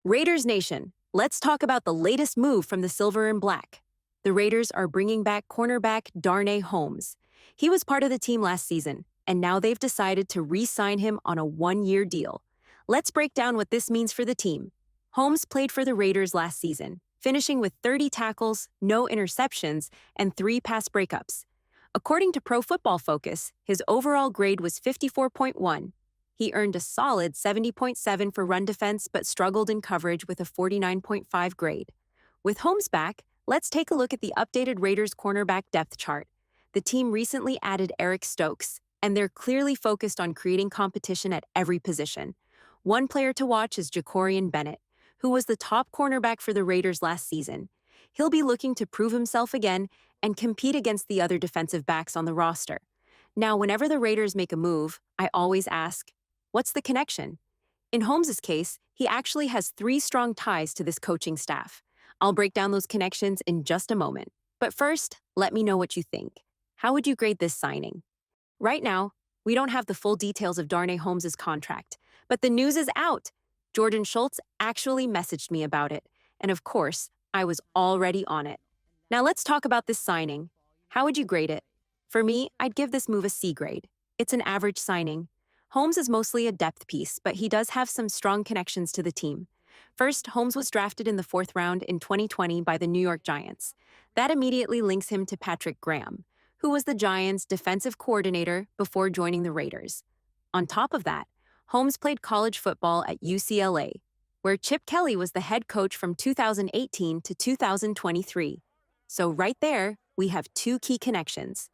Raiders Nation, let's talk about the latest move from the Silver and Black. The Raiders are bringing back cornerback Darnay Holmes. He was part of the team last season, and now they've decided to re-sign him on a one-year deal. Let's break down what this means for the team. Holmes played for the Raiders last season, finishing with 30 tackles, no interceptions, and 3 pass breakups. According to Pro Football Focus, his overall grade was 54.1. He earned a solid 70.7 for run defense but struggled in coverage with a 49.5 grade. With Holmes back, let's take a look at the updated Raiders cornerback depth chart. The team recently added Eric Stokes, and they're clearly focused on creating competition at every position. One player to watch is Jacorian Bennett, who was the top cornerback for the Raiders last season. He'll be looking to prove himself again and compete against the other defensive backs on the roster. Now, whenever the Raiders make a move, I always ask, what's the connection? In Holmes' case, he actually has 3 strong ties to this coaching staff. I'll break down those connections in just a moment. But first, let me know what you think. How would you grade this signing? Right now, we don't have the full details of Darnay Holmes' contract, but the news is out. Jordan Schultz actually messaged me about it, and of course, I was already on it. Now let's talk about this signing. How would you grade it? For me, I'd give this move a C grade. It's an average signing. Holmes is mostly a depth piece, but he does have some strong connections to the team. First, Holmes was drafted in the 4th round in 2020 by the New York Giants. That immediately links him to Patrick Graham, who was the Giants' defensive coordinator before joining the Raiders. On top of that, Holmes played college football at UCLA, where Chip Kelly was the head coach from 2018 to 2023. So right there, we have 2 key connections.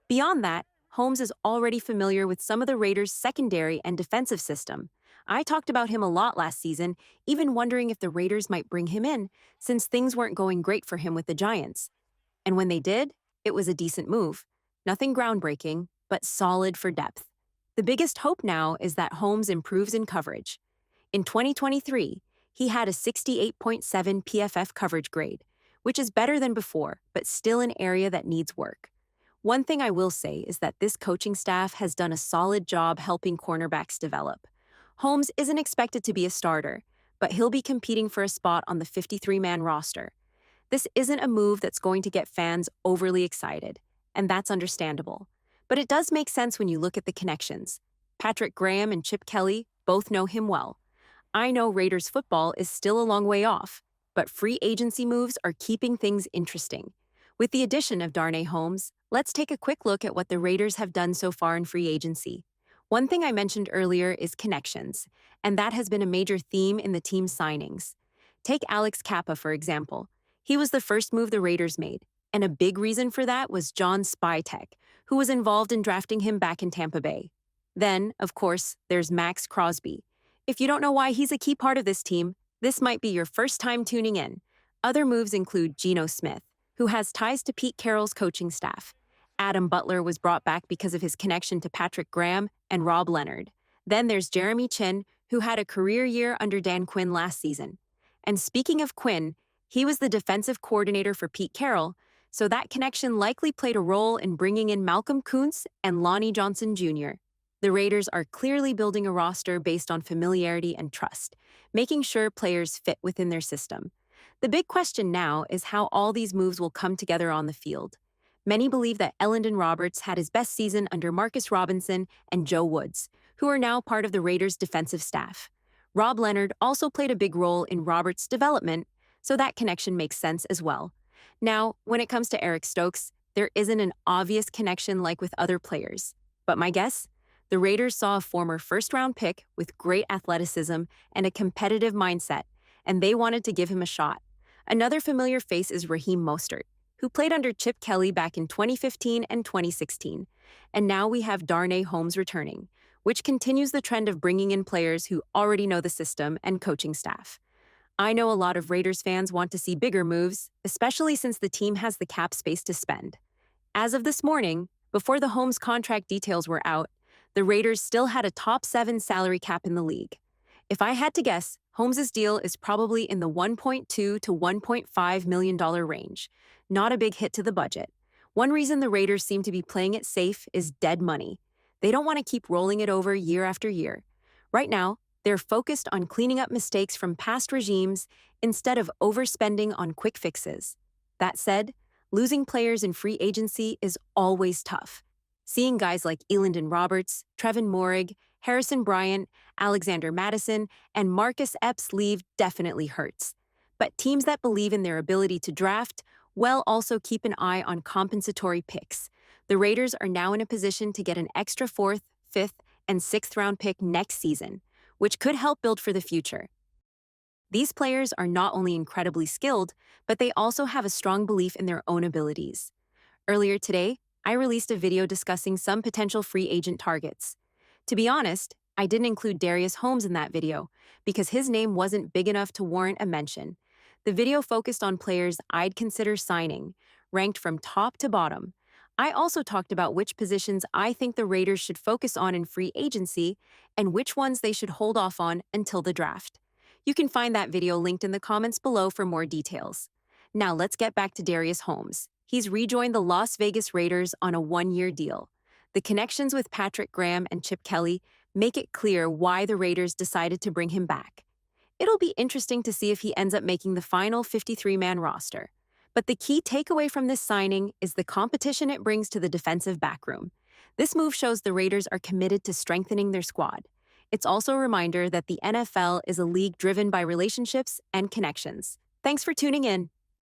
Beyond that, Holmes is already familiar with some of the Raiders' secondary and defensive system. I talked about him a lot last season, even wondering if the Raiders might bring him in, since things weren't going great for him with the Giants. And when they did, it was a decent move. Nothing groundbreaking, but solid for depth. The biggest hope now is that Holmes improves in coverage. In 2023, he had a 68.7 PFF coverage grade, which is better than before, but still an area that needs work. One thing I will say is that this coaching staff has done a solid job helping cornerbacks develop. Holmes isn't expected to be a starter, but he'll be competing for a spot on the 53-man roster. This isn't a move that's going to get fans overly excited, and that's understandable. But it does make sense when you look at the connections. Patrick Graham and Chip Kelly both know him well. I know Raiders football is still a long way off, but free agency moves are keeping things interesting. With the addition of Darnay Holmes, let's take a quick look at what the Raiders have done so far in free agency. One thing I mentioned earlier is connections, and that has been a major theme in the team's signings. Take Alex Kappa, for example. He was the first move the Raiders made, and a big reason for that was John Spytek, who was involved in drafting him back in Tampa Bay. Then, of course, there's Max Crosby. If you don't know why he's a key part of this team, this might be your first time tuning in. Other moves include Geno Smith, who has ties to Pete Carroll's coaching staff. Adam Butler was brought back because of his connection to Patrick Graham and Rob Leonard. Then there's Jeremy Chinn, who had a career year under Dan Quinn last season. And speaking of Quinn, he was the defensive coordinator for Pete Carroll, so that connection likely played a role in bringing in Malcolm Kuntz and Lonnie Johnson Jr. The Raiders are clearly building a roster based on familiarity and trust, making sure players fit within their system. The big question now is how all these moves will come together on the field. Many believe that Elandon Roberts had his best season under Marcus Robinson and Joe Woods, who are now part of the Raiders' defensive staff. Rob Leonard also played a big role in Roberts' development, so that connection makes sense as well. Now, when it comes to Eric Stokes, there isn't an obvious connection like with other players. But my guess? The Raiders saw a former first-round pick with great athleticism and a competitive mindset, and they wanted to give him a shot. Another familiar face is Raheem Mostert, who played under Chip Kelly back in 2015 and 2016. And now we have Darnay Holmes returning, which continues the trend of bringing in players who already know the system and coaching staff. I know a lot of Raiders fans want to see bigger moves, especially since the team has the cap space to spend. As of this morning, before the Holmes contract details were out, the Raiders still had a top 7 salary cap in the league. If I had to guess, Holmes' deal is probably in the $1.2 to $1.5 million range. Not a big hit to the budget. One reason the Raiders seem to be playing it safe is dead money. They don't want to keep rolling it over year after year. Right now, They're focused on cleaning up mistakes from past regimes instead of overspending on quick fixes. That said, losing players in free agency is always tough. Seeing guys like Elandon Roberts, Trevin Morig, Harrison Bryant, Alexander Madison, and Marcus Epps leave definitely hurts. But teams that believe in their ability to draft, well, also keep an eye on compensatory picks. The Raiders are now in a position to get an extra fourth, fifth, and sixth round pick next season, which could help build for the future. These players are not only incredibly skilled, but they also have a strong belief in their own abilities. Earlier today, I released a video discussing some potential free agent targets. To be honest, I didn't include Darnay Holmes in that video because his name wasn't big enough to warrant a mention. The video focused on players I'd consider signing, ranked from top to bottom. I also talked about which positions I think the Raiders should focus on in free agency and which ones they should hold off on until the draft. You can find that video linked in the comments below for more details. Now let's get back to Darnay Holmes. He's rejoined the Las Vegas Raiders on a one-year deal. The connections with Patrick Graham and Chip Kelly make it clear why the Raiders decided to bring him back. It'll be interesting to see if he ends up making the final 53-man roster. But the key takeaway from this signing is the competition it brings to the defensive backroom. This move shows the Raiders are committed to strengthening their squad. It's also a reminder that the NFL is a league driven by relationships and connections. Thanks for tuning in.